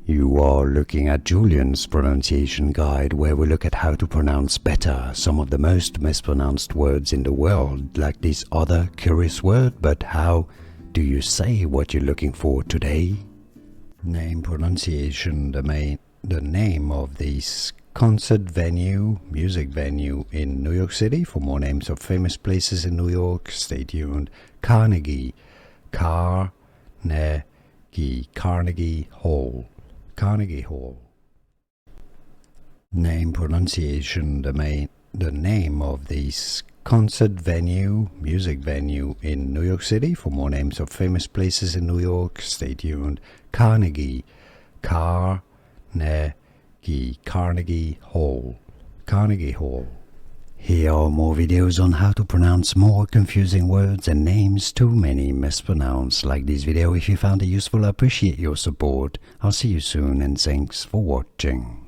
You are looking at Julian's pronunciation guide, where we look at how to pronounce better some of the most mispronounced words in the world, like this other curious word. But how do you say what you're looking for today? Name pronunciation, the name of this concert venue, music venue in New York City. For more names of famous places in New York, stay tuned. Carnegie Hall. Carnegie Hall. Name pronunciation, the name of this concert venue, music venue in New York City. For more names of famous places in New York, stay tuned. Carnegie Hall. Carnegie Hall. Here are more videos on how to pronounce more confusing words and names too many mispronounced. Like this video if you found it useful. I appreciate your support. I'll see you soon and thanks for watching.